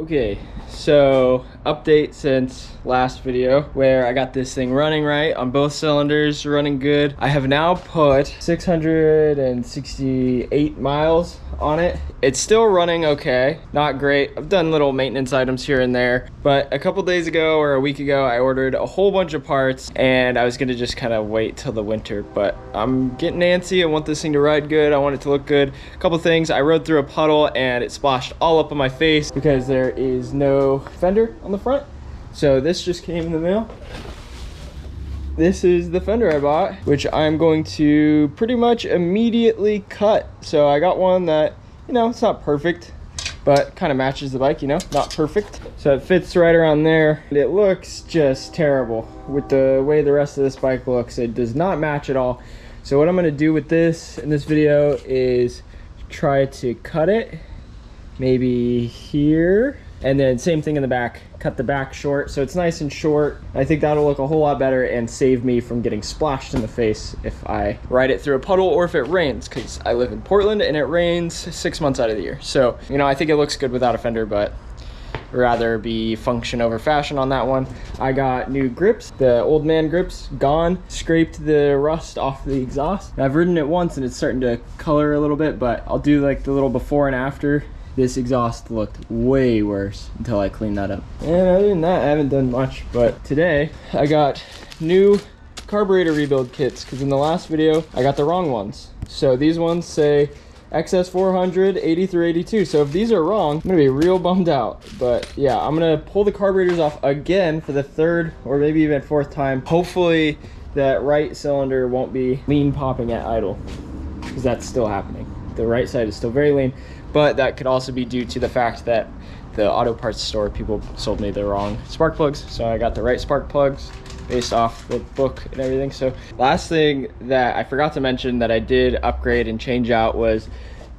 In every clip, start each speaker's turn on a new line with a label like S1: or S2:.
S1: Okay, so update since last video where I got this thing running right on both cylinders, running good. I have now put 668 miles on it. It's still running okay, not great. I've done little maintenance items here and there, but a couple days ago or a week ago, I ordered a whole bunch of parts and I was gonna just kind of wait till the winter, but I'm getting antsy. I want this thing to ride good. I want it to look good. A couple things, I rode through a puddle and it splashed all up on my face because there is no fender on the front. So this just came in the mail. This is the fender I bought, which I'm going to pretty much immediately cut. So I got one that, you know, it's not perfect, but kind of matches the bike, you know, not perfect. So it fits right around there. It looks just terrible with the way the rest of this bike looks. It does not match at all. So what I'm gonna do with this in this video is try to cut it, maybe here. And then same thing in the back, cut the back short so it's nice and short. I think that'll look a whole lot better and save me from getting splashed in the face if I ride it through a puddle or if it rains, because I live in Portland and it rains 6 months out of the year. So, you know, I think it looks good without a fender, but rather be function over fashion on that one. I got new grips, the old man grips, gone. Scraped the rust off the exhaust. I've ridden it once and it's starting to color a little bit, but I'll do like the little before and after. This exhaust looked way worse until I cleaned that up. And other than that, I haven't done much. But today, I got new carburetor rebuild kits because in the last video, I got the wrong ones. So these ones say XS400 80 through 82. So if these are wrong, I'm gonna be real bummed out. But yeah, I'm gonna pull the carburetors off again for the third or maybe even fourth time. Hopefully that right cylinder won't be lean popping at idle, because that's still happening. The right side is still very lean. But that could also be due to the fact that the auto parts store people sold me the wrong spark plugs. So I got the right spark plugs based off the book and everything. So last thing that I forgot to mention that I did upgrade and change out was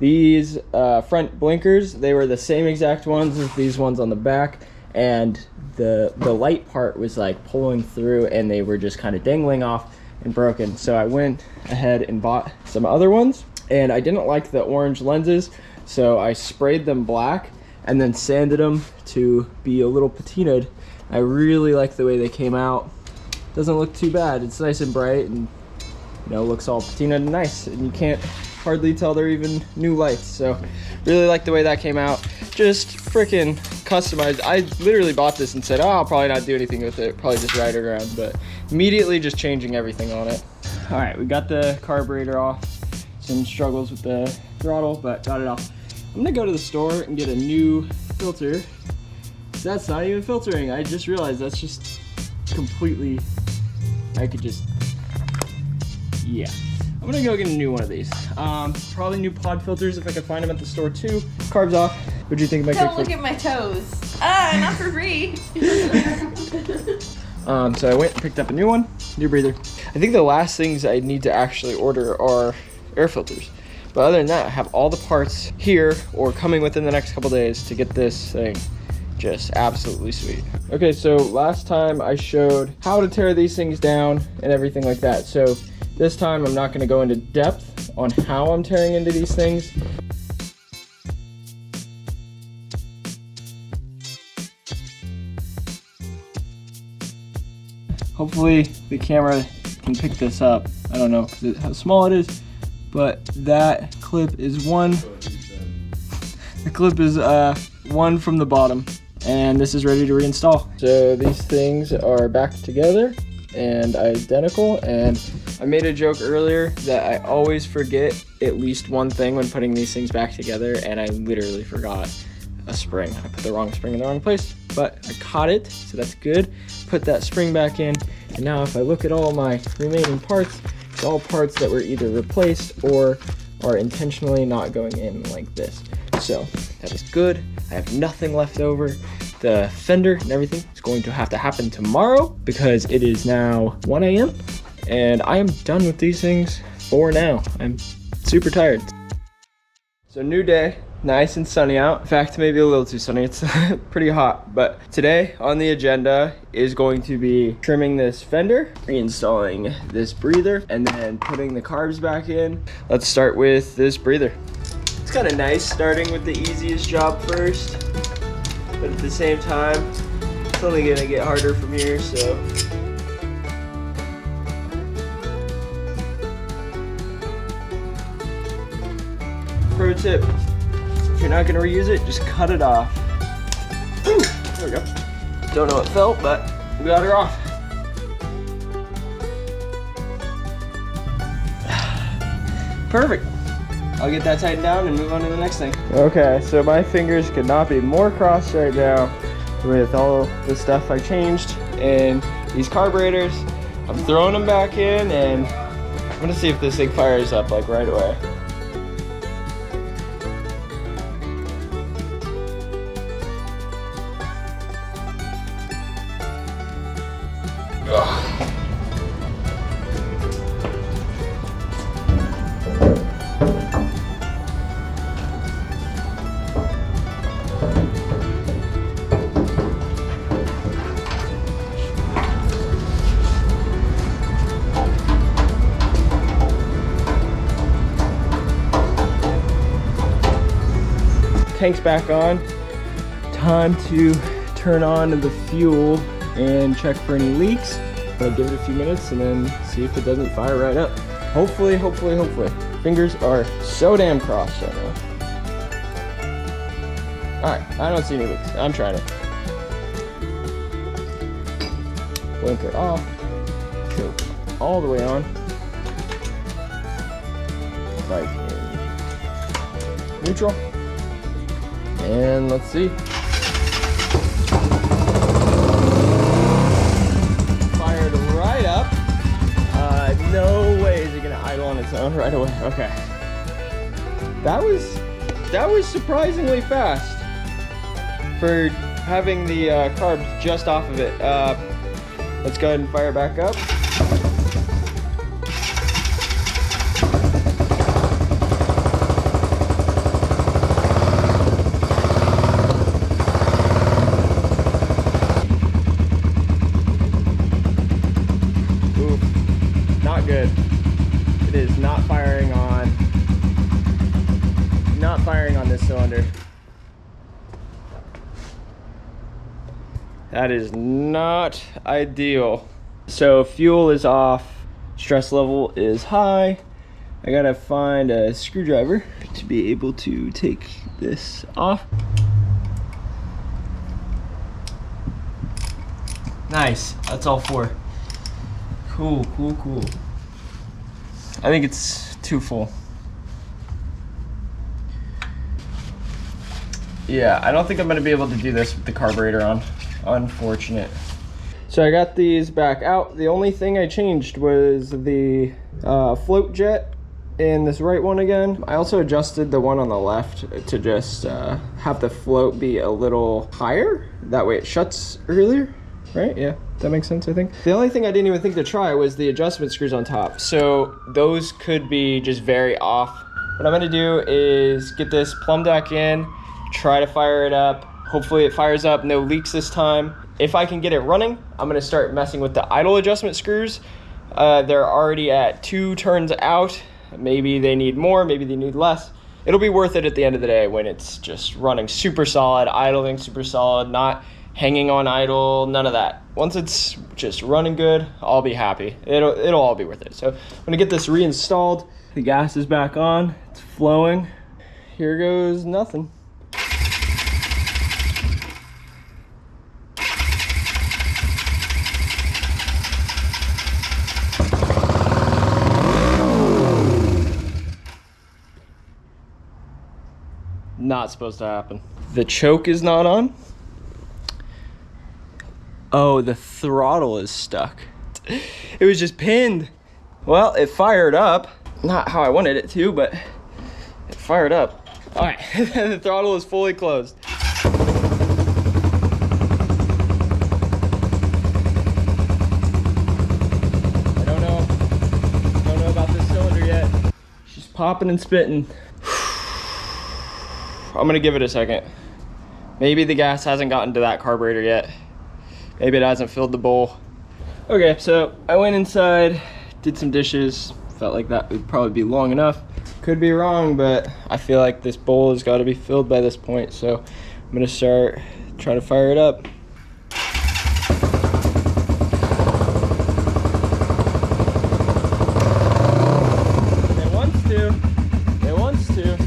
S1: these front blinkers. They were the same exact ones as these ones on the back. And the light part was like pulling through and they were just kind of dangling off and broken. So I went ahead and bought some other ones. And I didn't like the orange lenses. So I sprayed them black and then sanded them to be a little patinaed. I really like the way they came out. Doesn't look too bad. It's nice and bright and, you know, looks all patinaed and nice. And you can't hardly tell they're even new lights. So really like the way that came out. Just freaking customized. I literally bought this and said, oh, I'll probably not do anything with it. Probably just ride it around. But immediately just changing everything on it. All right, we got the carburetor off. Some struggles with the throttle, but got it off. I'm gonna go to the store and get a new filter. That's not even filtering. I just realized that's just completely, I could just, yeah. I'm gonna go get a new one of these. Probably new pod filters if I can find them at the store too. Carbs off. What'd you think of my kickflip?
S2: Don't look at my toes. Not for free.
S1: So I went and picked up a new one, new breather. I think the last things I need to actually order are air filters. But other than that, I have all the parts here or coming within the next couple days to get this thing just absolutely sweet. Okay, so last time I showed how to tear these things down and everything like that. So this time I'm not gonna go into depth on how I'm tearing into these things. Hopefully the camera can pick this up. I don't know how small it is, but that clip is one. The clip is one from the bottom, and this is ready to reinstall. So these things are back together and identical, and I made a joke earlier that I always forget at least one thing when putting these things back together, and I literally forgot a spring. I put the wrong spring in the wrong place, but I caught it, so that's good. Put that spring back in, and now if I look at all my remaining parts, it's all parts that were either replaced or are intentionally not going in like this. So that is good. I have nothing left over. The fender and everything is going to have to happen tomorrow because it is now 1 a.m. and I am done with these things for now. I'm super tired. So new day, nice and sunny out. In fact, maybe a little too sunny. It's pretty hot. But today on the agenda is going to be trimming this fender, reinstalling this breather, and then putting the carbs back in. Let's start with this breather. It's kind of nice starting with the easiest job first. but at the same time, it's only gonna get harder from here, so. Pro tip, if you're not gonna reuse it, just cut it off. Ooh, there we go. Don't know what felt, but we got her off. Perfect. I'll get that tightened down and move on to the next thing. Okay, so my fingers could not be more crossed right now with all the stuff I changed and these carburetors. I'm throwing them back in and I'm gonna see if this thing fires up like right away. Tank's back on. Time to turn on the fuel and check for any leaks. I'm gonna give it a few minutes and then see if it doesn't fire right up. Hopefully, hopefully, hopefully. Fingers are so damn crossed right now. All right, I don't see any leaks. I'm trying it. Blinker off. Go all the way on. Bike in neutral. And let's see. Fired right up. No way is it gonna idle on its own right away. Okay. That was surprisingly fast for having the carbs just off of it. Let's go ahead and fire back up. Good. It is not firing on this cylinder. That is not ideal. So fuel is off, stress level is high. I gotta find a screwdriver to be able to take this off. Nice, that's all four. Cool, cool, cool. I think it's too full. Yeah, I don't think I'm gonna be able to do this with the carburetor on. Unfortunate. So I got these back out. The only thing I changed was the float jet in this right one again. I also adjusted the one on the left to just have the float be a little higher. That way it shuts earlier, right? Yeah. That makes sense, I think. The only thing I didn't even think to try was the adjustment screws on top. So those could be just very off. What I'm gonna do is get this plumb deck in, try to fire it up. Hopefully it fires up, no leaks this time. If I can get it running, I'm gonna start messing with the idle adjustment screws. They're already at 2 turns out. Maybe they need more, maybe they need less. It'll be worth it at the end of the day when it's just running super solid, idling super solid, not hanging on idle, none of that. Once it's just running good, I'll be happy. It'll all be worth it. So I'm gonna get this reinstalled. The gas is back on, it's flowing. Here goes nothing. Not supposed to happen. The choke is not on. Oh, the throttle is stuck. It was just pinned. Well, it fired up. Not how I wanted it to, but it fired up. All right, the throttle is fully closed. I don't know about this cylinder yet. She's popping and spitting. I'm gonna give it a second. Maybe the gas hasn't gotten to that carburetor yet. Maybe it hasn't filled the bowl. Okay, so I went inside, did some dishes. Felt like that would probably be long enough. Could be wrong, but I feel like this bowl has got to be filled by this point. So I'm gonna start try to fire it up. It wants to.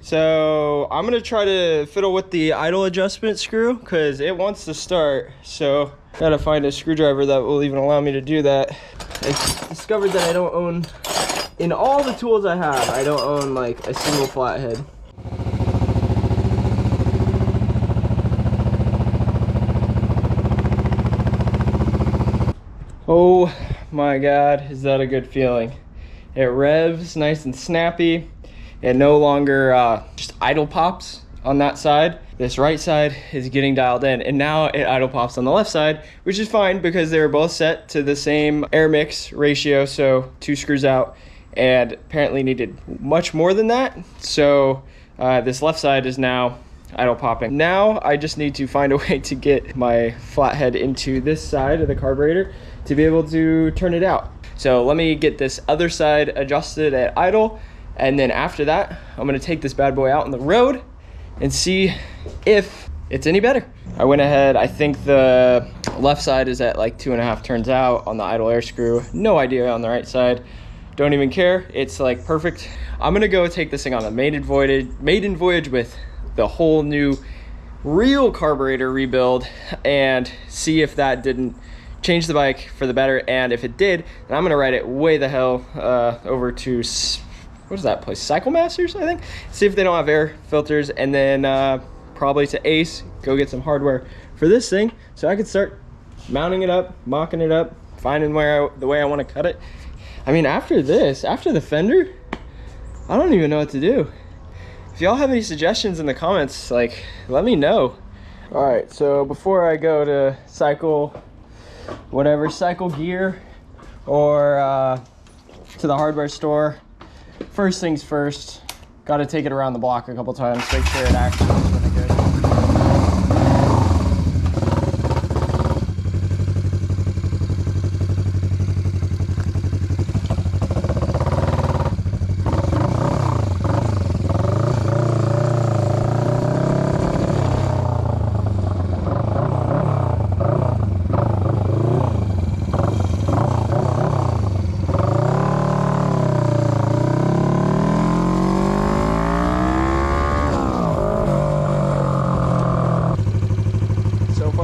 S1: So I'm gonna try to fiddle with the idle adjustment screw because it wants to start. So gotta find a screwdriver that will even allow me to do that. I discovered that I don't own, in all the tools I have, I don't own like a single flathead. Oh my God, is that a good feeling? It revs nice and snappy. It no longer just idle pops on that side. This right side is getting dialed in, and now it idle pops on the left side, which is fine because they were both set to the same air mix ratio, so 2 screws out, and apparently needed much more than that. So this left side is now idle popping. Now I just need to find a way to get my flathead into this side of the carburetor to be able to turn it out. So let me get this other side adjusted at idle, and then after that, I'm gonna take this bad boy out on the road and see if it's any better. I went ahead, I think the left side is at like 2.5 turns out on the idle air screw. No idea on the right side. Don't even care, it's like perfect. I'm gonna go take this thing on a maiden voyage with the whole new real carburetor rebuild and see if that didn't change the bike for the better, and if it did, then I'm gonna ride it way the hell over to, what is that place, Cycle Masters, I think? See if they don't have air filters, and then probably to Ace, go get some hardware for this thing so I could start mounting it up, mocking it up, finding the way I want to cut it. I mean, after this, after the Fender, I don't even know what to do. If y'all have any suggestions in the comments, like, let me know. All right, so before I go to cycle gear or to the hardware store, first things first, got to take it around the block a couple times, make sure it actually is really good.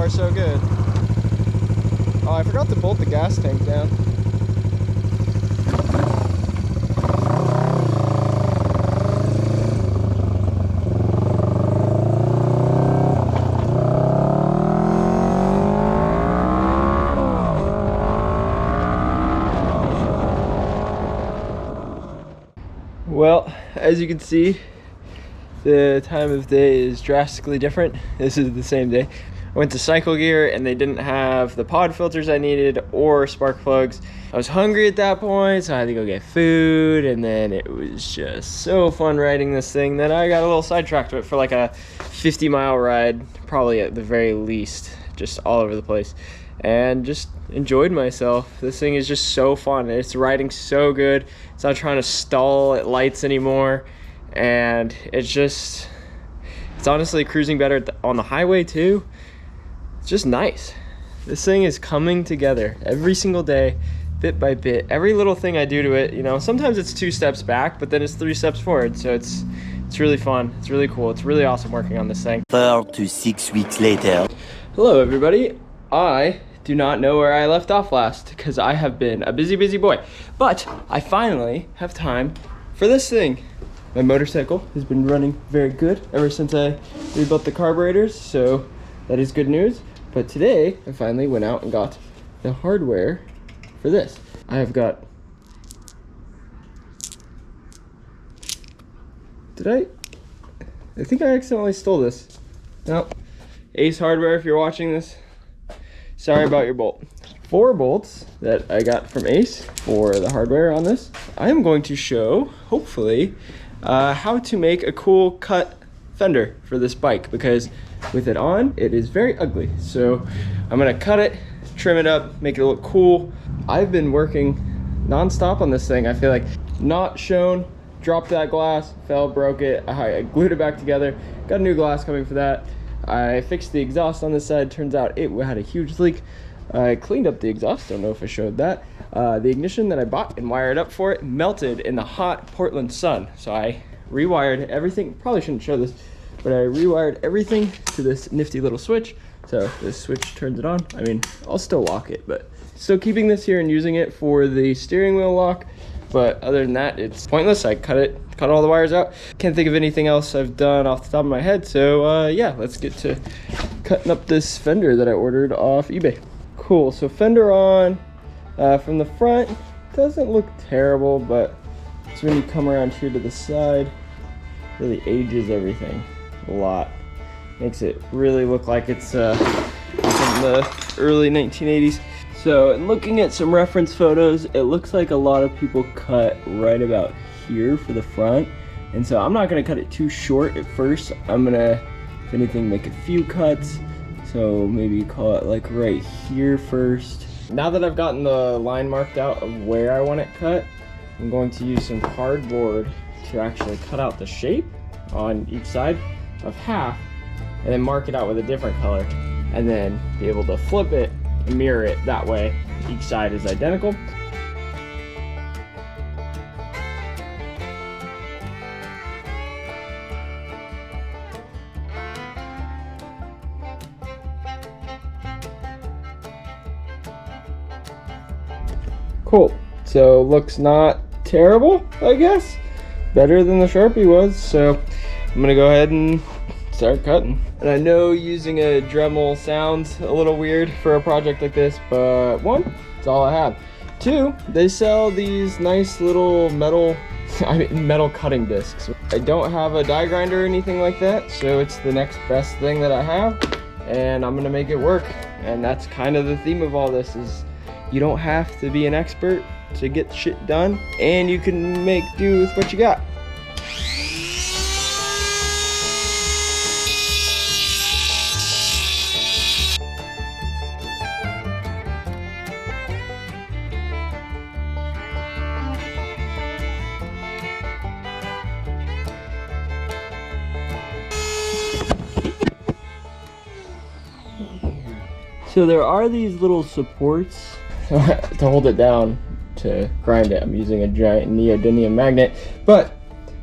S1: So good. Oh, I forgot to bolt the gas tank down. Well, as you can see, the time of day is drastically different. This is the same day. I went to Cycle Gear and they didn't have the pod filters I needed or spark plugs. I was hungry at that point, so I had to go get food, and then it was just so fun riding this thing that I got a little sidetracked with it for like a 50-mile ride, probably at the very least, just all over the place, and just enjoyed myself. This thing is just so fun. It's riding so good. It's not trying to stall at lights anymore, and it's honestly cruising better on the highway too. It's just nice. This thing is coming together every single day, bit by bit. Every little thing I do to it, you know, sometimes it's 2 steps back, but then it's 3 steps forward. So it's really fun. It's really cool. It's really awesome working on this thing.
S3: 4 to 6 weeks later.
S1: Hello, everybody. I do not know where I left off last because I have been a busy, busy boy. But I finally have time for this thing. My motorcycle has been running very good ever since I rebuilt the carburetors, so that is good news. But today, I finally went out and got the hardware for this. I have got... I think I accidentally stole this. No. Ace Hardware, if you're watching this, sorry about your bolt. 4 bolts that I got from Ace for the hardware on this. I am going to show, hopefully, how to make a cool cut fender for this bike, because with it on, it is very ugly. So I'm gonna cut it, trim it up, make it look cool. I've been working non-stop on this thing. I feel like not shown, dropped that glass, fell, broke it. I glued it back together, got a new glass coming for that. I fixed the exhaust on this side. Turns out it had a huge leak. I cleaned up the exhaust, don't know if I showed that. The ignition that I bought and wired up for it melted in the hot Portland sun. So I rewired everything. Probably shouldn't show this, but I rewired everything to this nifty little switch. So this switch turns it on. I mean, I'll still lock it, but still keeping this here and using it for the steering wheel lock. But other than that, it's pointless. I cut all the wires out. Can't think of anything else I've done off the top of my head. So yeah, let's get to cutting up this fender that I ordered off eBay. Cool, so fender on from the front. Doesn't look terrible, but it's when you come around here to the side, really ages everything a lot. Makes it really look like it's from the early 1980s. So in looking at some reference photos, it looks like a lot of people cut right about here for the front. And so I'm not gonna cut it too short at first. I'm gonna, if anything, make a few cuts. So maybe call it like right here first. Now that I've gotten the line marked out of where I want it cut, I'm going to use some cardboard to actually cut out the shape on each side of half, and then mark it out with a different color, and then be able to flip it and mirror it that way. Each side is identical. Cool, so looks not terrible, I guess. Better than the Sharpie was, so I'm gonna go ahead and start cutting. And I know using a Dremel sounds a little weird for a project like this, but one, it's all I have. Two, they sell these nice little metal cutting discs. I don't have a die grinder or anything like that, so it's the next best thing that I have, and I'm gonna make it work. And that's kind of the theme of all this, is you don't have to be an expert to get shit done, and you can make do with what you got. So there are these little supports to hold it down to grind it. I'm using a giant neodymium magnet, but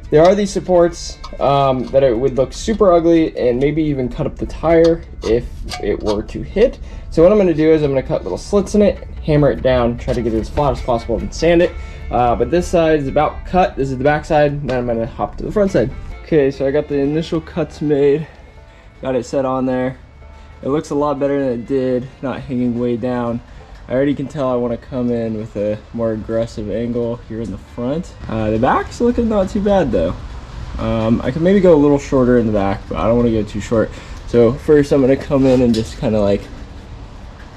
S1: there are these supports that it would look super ugly and maybe even cut up the tire if it were to hit. So what I'm gonna do is I'm gonna cut little slits in it, hammer it down, try to get it as flat as possible and sand it. But this side is about cut. This is the back side. Now I'm gonna hop to the front side. Okay, so I got the initial cuts made, got it set on there. It looks a lot better than it did, not hanging way down. I already can tell I want to come in with a more aggressive angle here in the front. The back's looking not too bad though. I could maybe go a little shorter in the back, but I don't want to go too short. So first I'm going to come in and just kind of like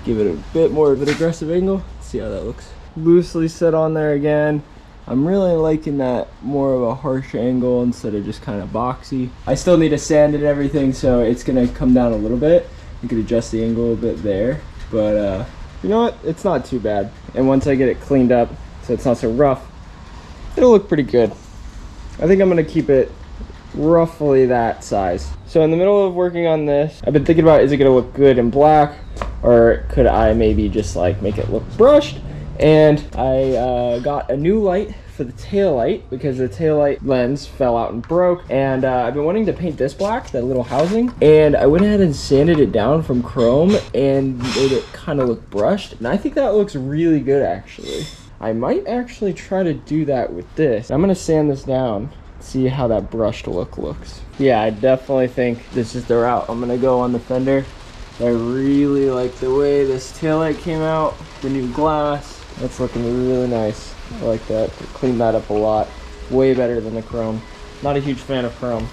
S1: give it a bit more of an aggressive angle. Let's see how that looks. Loosely set on there again. I'm really liking that more of a harsh angle instead of just kind of boxy. I still need to sand it and everything, so it's going to come down a little bit. You could adjust the angle a bit there, but you know what? It's not too bad. And once I get it cleaned up so it's not so rough, it'll look pretty good. I think I'm gonna keep it roughly that size. So in the middle of working on this, I've been thinking about, is it gonna look good in black, or could I maybe just like make it look brushed? And I got a new light for the tail light because the tail light lens fell out and broke, and I've been wanting to paint this black, that little housing, and I went ahead and sanded it down from chrome and made it kind of look brushed, and I think that looks really good actually. I might actually try to do that with this. I'm gonna sand this down, see how that brushed look looks. Yeah, I definitely think this is the route I'm gonna go on the Fender. I really like the way this taillight came out, the new glass. That's looking really nice. I like that. Cleaned that up a lot. Way better than the chrome. Not a huge fan of chrome.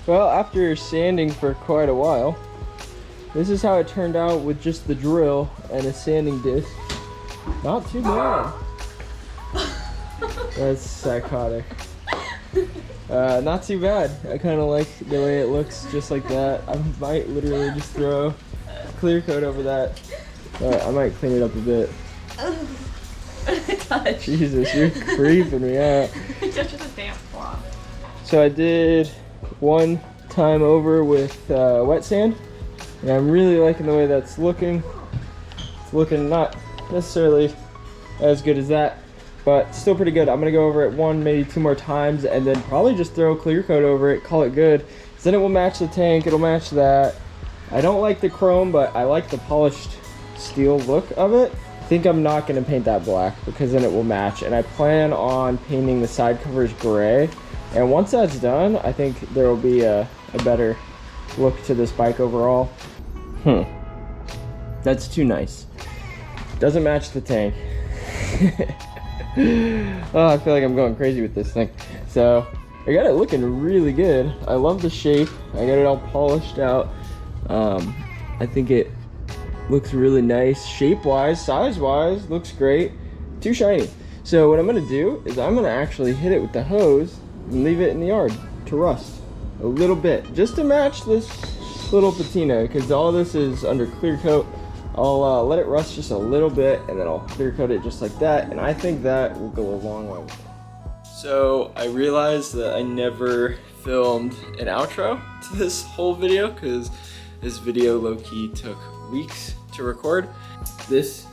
S1: Well, after sanding for quite a while, this is how it turned out with just the drill and a sanding disc. Not too bad. That's psychotic. Not too bad. I kind of like the way it looks just like that. I might literally just throw clear coat over that. But I might clean it up a bit.
S2: Touch.
S1: Jesus, you're creeping me out.
S2: Touch with a damp cloth.
S1: So I did one time over with wet sand, and I'm really liking the way that's looking. It's looking not necessarily as good as that, but still pretty good. I'm gonna go over it one, maybe two more times, and then probably just throw clear coat over it, call it good. So then it will match the tank, it'll match that. I don't like the chrome, but I like the polished steel look of it. I think I'm not gonna paint that black because then it will match, and I plan on painting the side covers gray. And once that's done, I think there will be a better look to this bike overall. That's too nice. Doesn't match the tank. Oh, I feel like I'm going crazy with this thing. So I got it looking really good. I love the shape. I got it all polished out. I think it looks really nice shape-wise, size-wise, looks great. Too shiny. So what I'm gonna do is I'm gonna actually hit it with the hose and leave it in the yard to rust a little bit, just to match this little patina, because all this is under clear coat. I'll let it rust just a little bit, and then I'll clear coat it just like that, and I think that will go a long way with it. So I realized that I never filmed an outro to this whole video, because this video low-key took weeks to record. This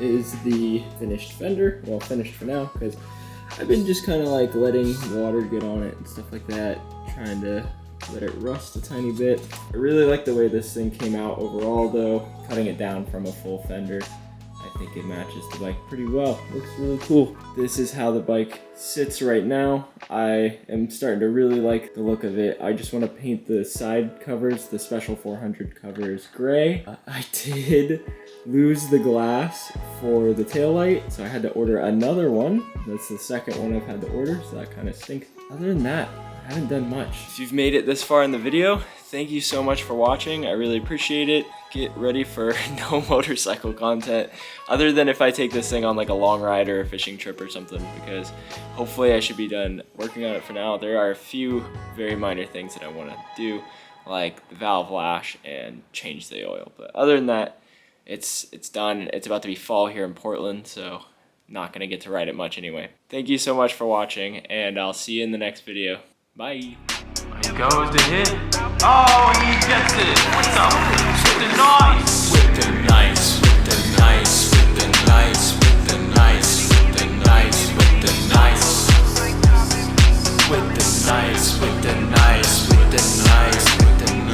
S1: is the finished Fender, well, finished for now, because I've been just kind of like letting water get on it and stuff like that, trying to let it rust a tiny bit. I really like the way this thing came out overall though, cutting it down from a full Fender. I think it matches the bike pretty well. Looks really cool. This is how the bike sits right now. I am starting to really like the look of it. I just want to paint the side covers, the Special 400 covers, gray. I did lose the glass for the taillight, so I had to order another one. That's the second one I've had to order, so that kind of stinks. Other than that, I haven't done much. If you've made it this far in the video, thank you so much for watching. I really appreciate it. Get ready for no motorcycle content, other than if I take this thing on like a long ride or a fishing trip or something, because hopefully I should be done working on it for now. There are a few very minor things that I want to do, like the valve lash and change the oil. But other than that, it's done. It's about to be fall here in Portland, so not gonna get to ride it much anyway. Thank you so much for watching, and I'll see you in the next video. Bye.
S4: Here goes the hit. Oh, he gets it. What's up? With the nice. With the nice. With the nice. With the nice. With the nice. With the nice. With the nice. With the nice. With the nice. With the nice. With the nice.